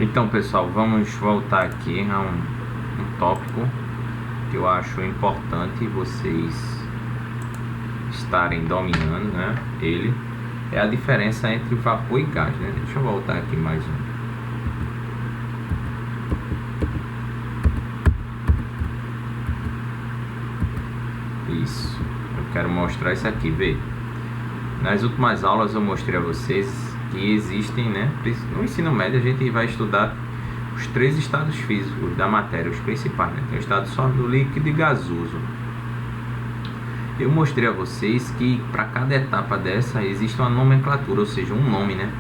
Então, pessoal, vamos voltar aqui a um tópico que eu acho importante vocês estarem dominando, né? Ele é a diferença entre vapor e gás, né? Deixa eu voltar aqui mais um. Isso, eu quero mostrar isso aqui, vê. Nas últimas aulas eu mostrei a vocês que existem, né? No ensino médio a gente vai estudar os três estados físicos da matéria, os principais, né? Tem o estado sólido, líquido e gasoso. Eu mostrei a vocês que para cada etapa dessa existe uma nomenclatura, ou seja, um nome, né?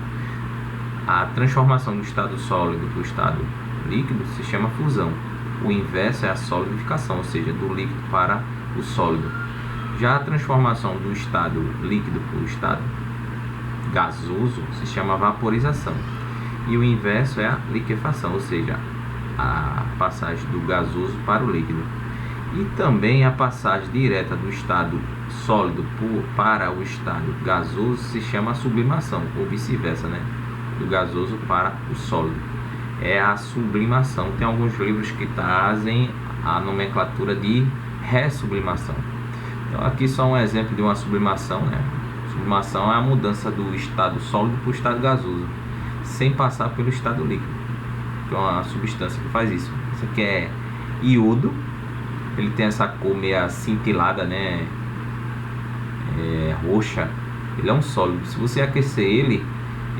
A transformação do estado sólido para o estado líquido se chama fusão. O inverso é a solidificação, ou seja, do líquido para o sólido. Já a transformação do estado líquido para o estado gasoso se chama vaporização. E o inverso é a liquefação, ou seja, a passagem do gasoso para o líquido. E também a passagem direta do estado sólido para o estado gasoso se chama sublimação, ou vice-versa, né? Do gasoso para o sólido. É a sublimação. Tem alguns livros que trazem a nomenclatura de ressublimação. Então aqui só um exemplo de uma sublimação, né? Sublimação é a mudança do estado sólido para o estado gasoso, sem passar pelo estado líquido. Que é uma substância que faz isso. Isso aqui é iodo. Ele tem essa cor meio cintilada, né? Roxa. Ele é um sólido. Se você aquecer ele,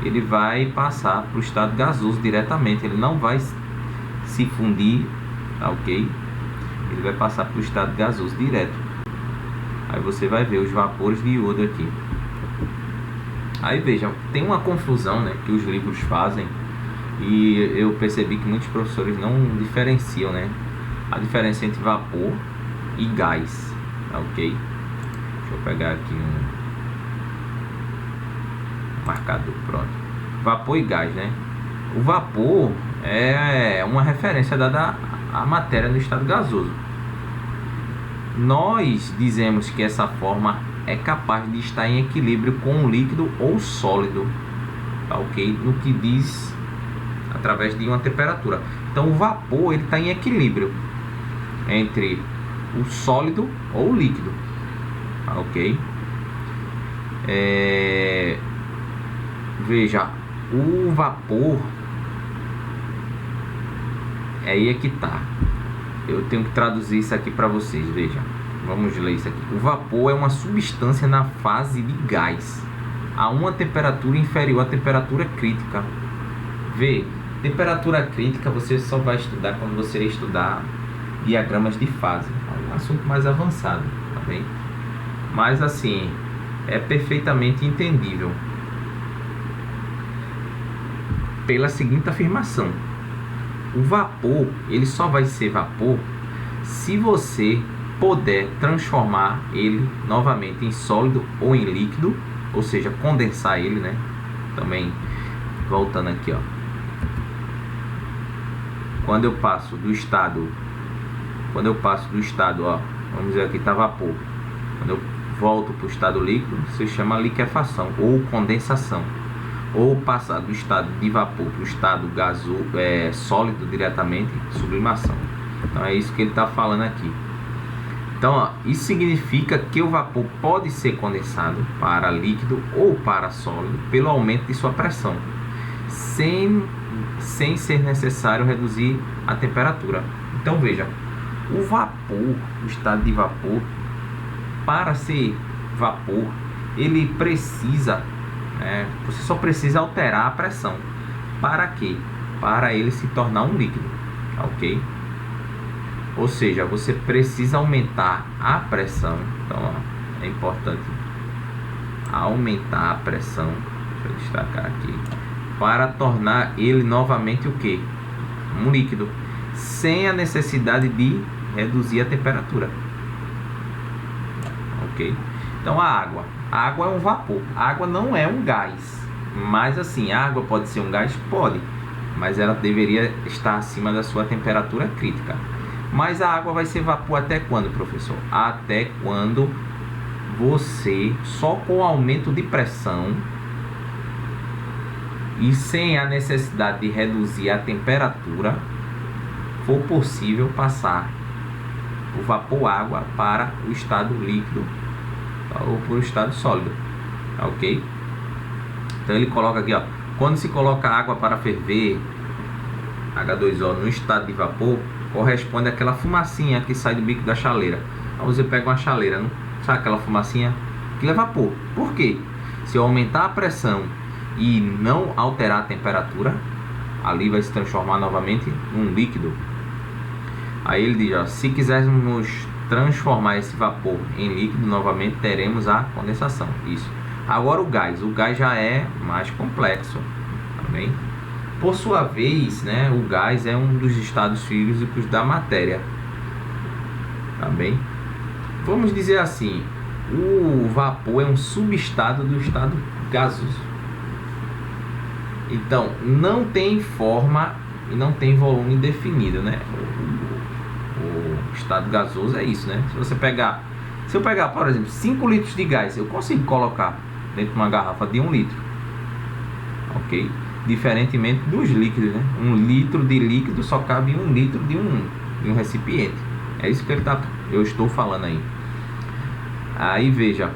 ele vai passar para o estado gasoso diretamente. Ele não vai se fundir, tá ok? Ele vai passar para o estado gasoso direto. Aí você vai ver os vapores de iodo aqui. Aí vejam, tem uma confusão, né, que os livros fazem. E eu percebi que muitos professores não diferenciam, né, a diferença entre vapor e gás, tá ok? Deixa eu pegar aqui um marcador, pronto. Vapor e gás, né? O vapor é uma referência dada à matéria no estado gasoso. Nós dizemos que essa forma é capaz de estar em equilíbrio com o líquido ou sólido, tá ok? No que diz através de uma temperatura. Então o vapor ele está em equilíbrio entre o sólido ou o líquido, tá ok? Veja, o vapor aí é que tá. Eu tenho que traduzir isso aqui para vocês, veja. Vamos ler isso aqui. O vapor é uma substância na fase de gás a uma temperatura inferior à temperatura crítica. Vê, temperatura crítica você só vai estudar quando você estudar diagramas de fase. É um assunto mais avançado, tá bem? Mas assim, é perfeitamente entendível pela seguinte afirmação: o vapor, ele só vai ser vapor se você puder transformar ele novamente em sólido ou em líquido, ou seja, condensar ele, né? Também voltando aqui, ó. Quando eu passo do estado, ó, vamos dizer aqui tá vapor. Quando eu volto para o estado líquido, se chama liquefação ou condensação. Ou passar do estado de vapor para o estado gasoso, sólido diretamente, sublimação. Então é isso que ele está falando aqui. Então, ó, isso significa que o vapor pode ser condensado para líquido ou para sólido pelo aumento de sua pressão, sem ser necessário reduzir a temperatura. Então veja, o vapor, o estado de vapor, para ser vapor, ele precisa, você só precisa alterar a pressão. Para quê? Para ele se tornar um líquido, ok? Ou seja, você precisa aumentar a pressão. Então, ó, é importante aumentar a pressão. Deixa eu destacar aqui. Para tornar ele novamente o quê? Um líquido. Sem a necessidade de reduzir a temperatura. Ok? Então, a água. A água é um vapor. A água não é um gás. Mas assim, a água pode ser um gás? Pode. Mas ela deveria estar acima da sua temperatura crítica. Mas a água vai ser vapor até quando, professor? Até quando você, só com o aumento de pressão, e sem a necessidade de reduzir a temperatura, for possível passar o vapor água para o estado líquido, tá? Ou para o estado sólido, tá, ok? Então ele coloca aqui, ó, quando se coloca água para ferver, H2O, no estado de vapor, corresponde àquela fumacinha que sai do bico da chaleira. Aí você pega uma chaleira, não sabe aquela fumacinha? Que é vapor. Por quê? Se eu aumentar a pressão e não alterar a temperatura, ali vai se transformar novamente num líquido. Aí ele diz, ó, se quisermos transformar esse vapor em líquido novamente, teremos a condensação. Isso. Agora o gás já é mais complexo, tá bem? Por sua vez, né, o gás é um dos estados físicos da matéria, tá bem? Vamos dizer assim, o vapor é um subestado do estado gasoso. Então, não tem forma e não tem volume definido, né? O estado gasoso é isso, né? Se eu pegar, por exemplo, 5 litros de gás, eu consigo colocar dentro de uma garrafa de 1 litro, ok? Diferentemente dos líquidos, né? 1 litro de líquido só cabe 1 litro de um recipiente. É isso que eu estou falando aí. Aí veja,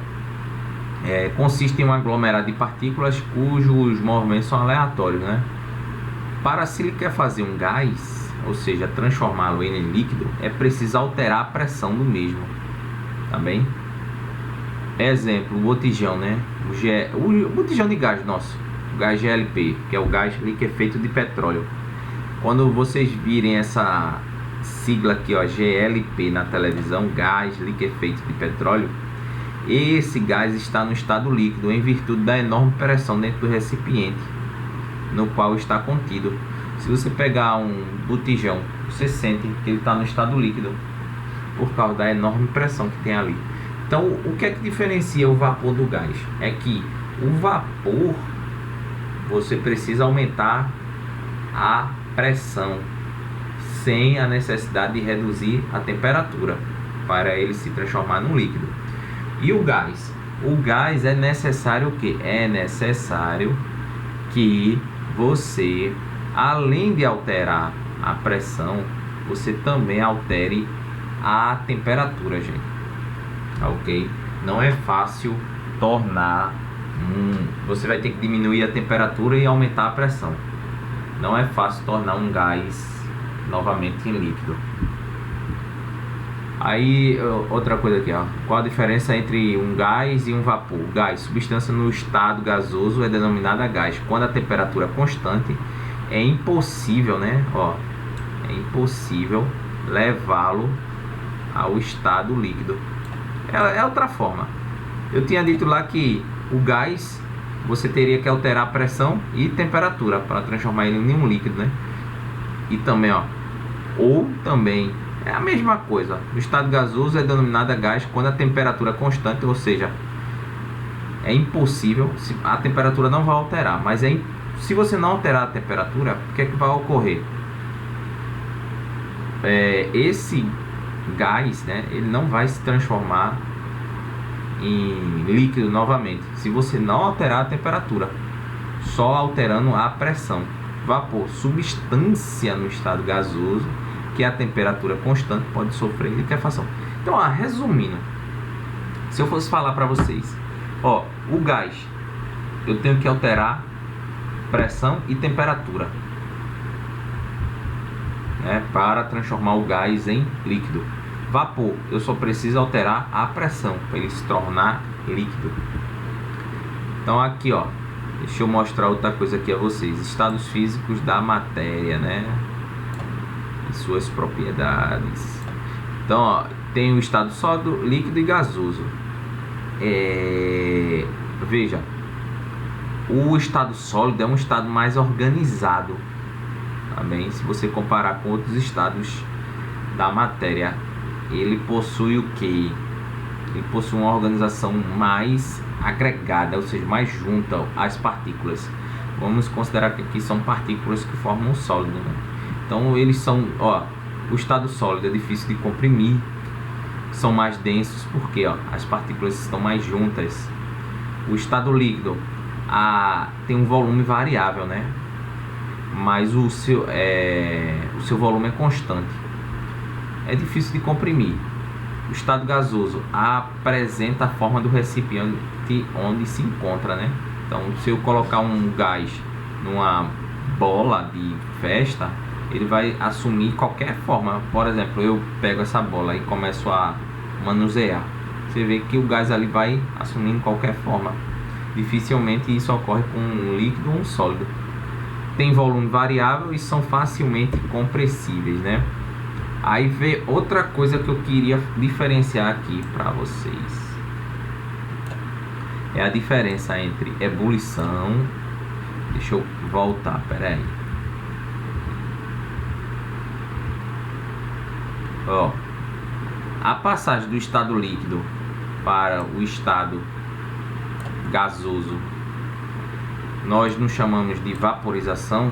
consiste em um aglomerado de partículas cujos movimentos são aleatórios, né? Para se ele quer fazer um gás, ou seja, transformá-lo em líquido, é preciso alterar a pressão do mesmo, tá bem? Exemplo, o botijão, né? O botijão de gás nosso, o gás GLP, que é o gás liquefeito de petróleo. Quando vocês virem essa sigla aqui, ó, GLP na televisão, gás liquefeito de petróleo, esse gás está no estado líquido em virtude da enorme pressão dentro do recipiente no qual está contido. Se você pegar um botijão, você sente que ele está no estado líquido por causa da enorme pressão que tem ali. Então, o que é que diferencia o vapor do gás? É que o vapor, você precisa aumentar a pressão sem a necessidade de reduzir a temperatura para ele se transformar num líquido. E o gás? O gás é necessário o quê? É necessário que você, além de alterar a pressão, você também altere a temperatura, gente. Ok? Não é fácil tornar você vai ter que diminuir a temperatura e aumentar a pressão. Não é fácil tornar um gás novamente em líquido. Aí, outra coisa aqui, ó. Qual a diferença entre um gás e um vapor? Gás, substância no estado gasoso, é denominada gás. Quando a temperatura é constante, é impossível, né? Ó, é impossível levá-lo ao estado líquido. É outra forma. Eu tinha dito lá que o gás, você teria que alterar a pressão e temperatura para transformar ele em um líquido, né? E também, ó, ou também é a mesma coisa. O estado gasoso é denominado gás quando a temperatura é constante, ou seja, é impossível, a temperatura não vai alterar, mas se você não alterar a temperatura, o que é que vai ocorrer? Esse gás, né, ele não vai se transformar em líquido novamente, se você não alterar a temperatura, só alterando a pressão. Vapor, substância no estado gasoso, que a temperatura constante pode sofrer liquefação. Então, resumindo, se eu fosse falar para vocês, ó, o gás, eu tenho que alterar pressão e temperatura, né, para transformar o gás em líquido. Vapor, eu só preciso alterar a pressão para ele se tornar líquido. Então aqui, ó, deixa eu mostrar outra coisa aqui a vocês. Estados físicos da matéria, né, e suas propriedades. Então, ó, tem o estado sólido, líquido e gasoso. Veja, o estado sólido é um estado mais organizado, tá bem? Se você comparar com outros estados da matéria, ele possui o que? Ele possui uma organização mais agregada, ou seja, mais junta às partículas. Vamos considerar que aqui são partículas que formam um sólido, né? Então eles são, ó, o estado sólido é difícil de comprimir, são mais densos porque, ó, as partículas estão mais juntas. O estado líquido, tem um volume variável, né? Mas o seu volume é constante. É difícil de comprimir. O estado gasoso apresenta a forma do recipiente onde se encontra, né? Então, se eu colocar um gás numa bola de festa, ele vai assumir qualquer forma. Por exemplo, eu pego essa bola e começo a manusear. Você vê que o gás ali vai assumindo qualquer forma. Dificilmente isso ocorre com um líquido ou um sólido. Tem volume variável e são facilmente compressíveis, né? Aí vem outra coisa que eu queria diferenciar aqui para vocês. É a diferença entre ebulição. Deixa eu voltar, peraí. Ó, a passagem do estado líquido para o estado gasoso, nós não chamamos de vaporização,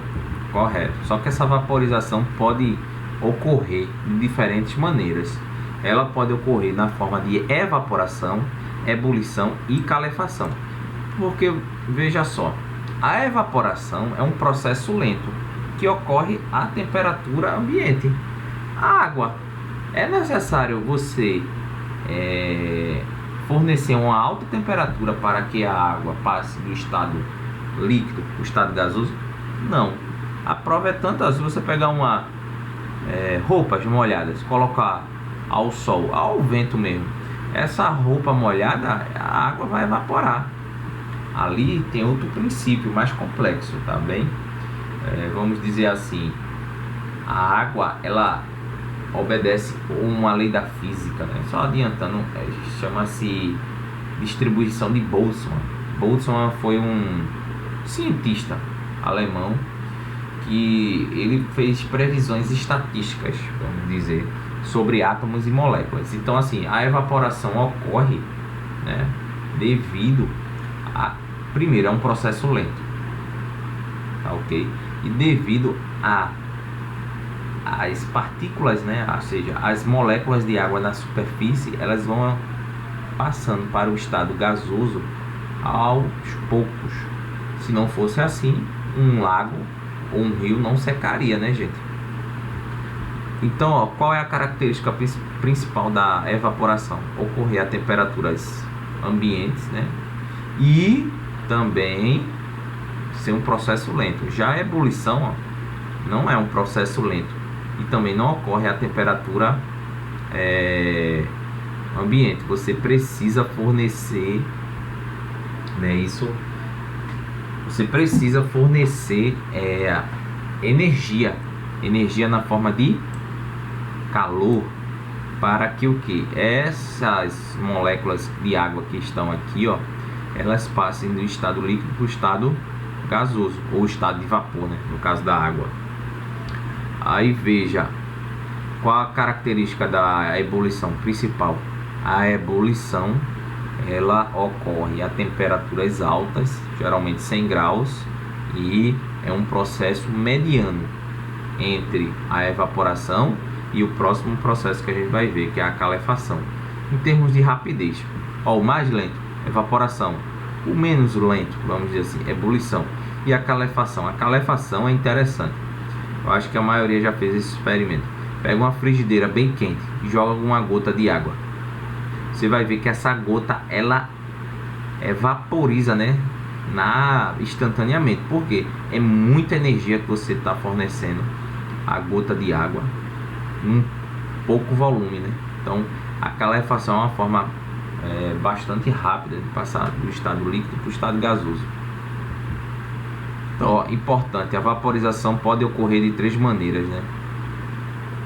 correto? Só que essa vaporização pode ocorrer de diferentes maneiras. Ela pode ocorrer na forma de evaporação, ebulição e calefação. Porque, veja só, a evaporação é um processo lento que ocorre à temperatura ambiente. A água, é necessário você fornecer uma alta temperatura para que a água passe do estado líquido para o estado gasoso? Não. A prova é tanto assim, você pegar roupas molhadas, colocar ao sol, ao vento mesmo, essa roupa molhada, a água vai evaporar. Ali tem outro princípio mais complexo, tá bem? Vamos dizer assim, a água, ela obedece uma lei da física, né? Só adiantando, chama-se distribuição de Boltzmann. Boltzmann foi um cientista alemão que ele fez previsões estatísticas, vamos dizer, sobre átomos e moléculas. Então, assim, a evaporação ocorre, né, devido primeiro, é um processo lento, tá, ok? E devido as partículas, né, ou seja, as moléculas de água na superfície, elas vão passando para o estado gasoso aos poucos. Se não fosse assim, um lago ou um rio não secaria, né, gente? Então, ó, qual é a característica principal da evaporação? Ocorrer a temperaturas ambientes, né? E também ser um processo lento. Já a ebulição, ó, não é um processo lento e também não ocorre a temperatura ambiente. Você precisa fornecer, né, isso. Você precisa fornecer energia na forma de calor para que o que? Essas moléculas de água que estão aqui, ó, elas passem do estado líquido para o estado gasoso ou estado de vapor, né, no caso da água. Aí veja qual a característica da ebulição principal. A ebulição, ela ocorre a temperaturas altas, geralmente 100 graus, e é um processo mediano entre a evaporação e o próximo processo que a gente vai ver, que é a calefação. Em termos de rapidez, ó, o mais lento, evaporação; o menos lento, vamos dizer assim, ebulição. E a calefação. A calefação é interessante. Eu acho que a maioria já fez esse experimento. Pega uma frigideira bem quente e joga uma gota de água. Você vai ver que essa gota, ela vaporiza, né, instantaneamente. Por quê? É muita energia que você está fornecendo a gota de água em pouco volume, né? Então, a calefação é uma forma bastante rápida de passar do estado líquido para o estado gasoso. Então, ó, importante, a vaporização pode ocorrer de 3 maneiras, né?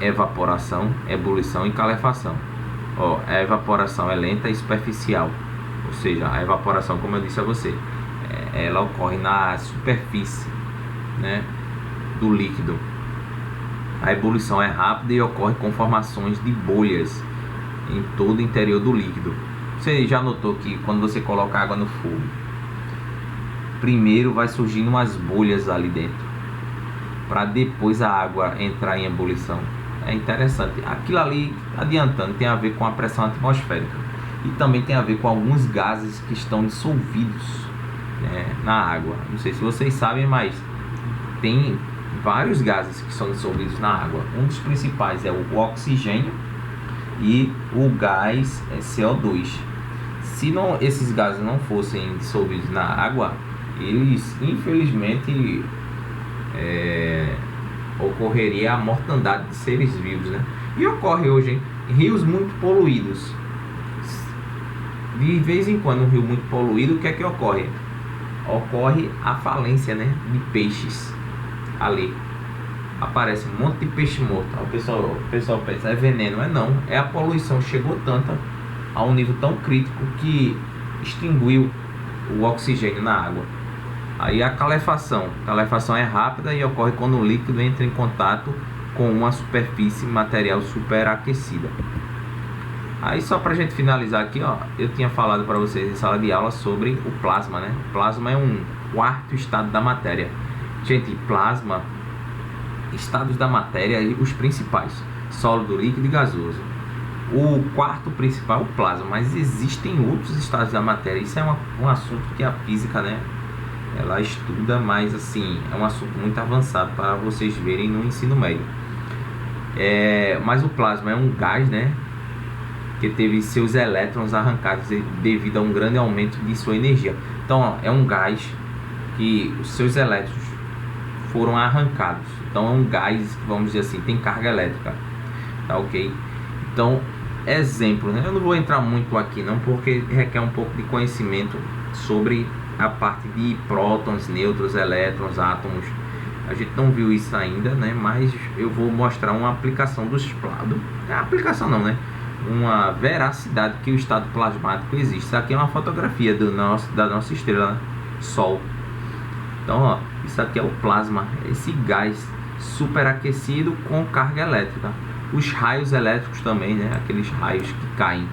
Evaporação, ebulição e calefação. Ó, a evaporação é lenta e superficial, ou seja, a evaporação, como eu disse a você, ela ocorre na superfície, né, do líquido. A ebulição é rápida e ocorre com formações de bolhas em todo o interior do líquido. Você já notou que quando você coloca água no fogo, primeiro vai surgindo umas bolhas ali dentro, para depois a água entrar em ebulição? É interessante. Aquilo ali, adiantando, tem a ver com a pressão atmosférica e também tem a ver com alguns gases que estão dissolvidos né, na água. Não sei se vocês sabem, mas tem vários gases que são dissolvidos na água. Um dos principais é o oxigênio e o gás é CO2. Se não, esses gases não fossem dissolvidos na água, eles infelizmente ocorreria a mortandade de seres vivos, né? E ocorre hoje em rios muito poluídos. De vez em quando um rio muito poluído, o que é que ocorre? Ocorre a falência, né, de peixes ali. Aparece um monte de peixe morto. O pessoal pensa, é veneno. É não, é a poluição. Chegou tanta a um nível tão crítico que extinguiu o oxigênio na água. Aí a calefação é rápida e ocorre quando o líquido entra em contato com uma superfície material superaquecida. Aí só pra gente finalizar aqui, ó, eu tinha falado para vocês em sala de aula sobre o plasma, né? O plasma é um quarto estado da matéria. Gente, plasma, estados da matéria e os principais: sólido, líquido e gasoso. O quarto principal é o plasma, mas existem outros estados da matéria. Isso é um assunto que a física, né, ela estuda, mas assim, é um assunto muito avançado para vocês verem no ensino médio. Mas o plasma é um gás, né, que teve seus elétrons arrancados devido a um grande aumento de sua energia. Então, ó, é um gás que os seus elétrons foram arrancados. Então é um gás, vamos dizer assim, tem carga elétrica, tá ok? Então, exemplo, né? Eu não vou entrar muito aqui não, porque requer um pouco de conhecimento sobre a parte de prótons, nêutrons, elétrons, átomos. A gente não viu isso ainda, né? Mas eu vou mostrar uma aplicação dos plasmas. Aplicação não, né? Uma veracidade que o estado plasmático existe. Isso aqui é uma fotografia da nossa estrela, né? Sol. Então, ó, isso aqui é o plasma, esse gás superaquecido com carga elétrica. Os raios elétricos também, né? Aqueles raios que caem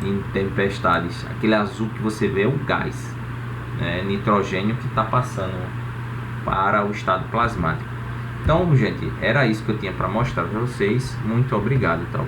em tempestades. Aquele azul que você vê é o gás, né? Nitrogênio que está passando para o estado plasmático. Então, gente, era isso que eu tinha para mostrar para vocês. Muito obrigado, tá?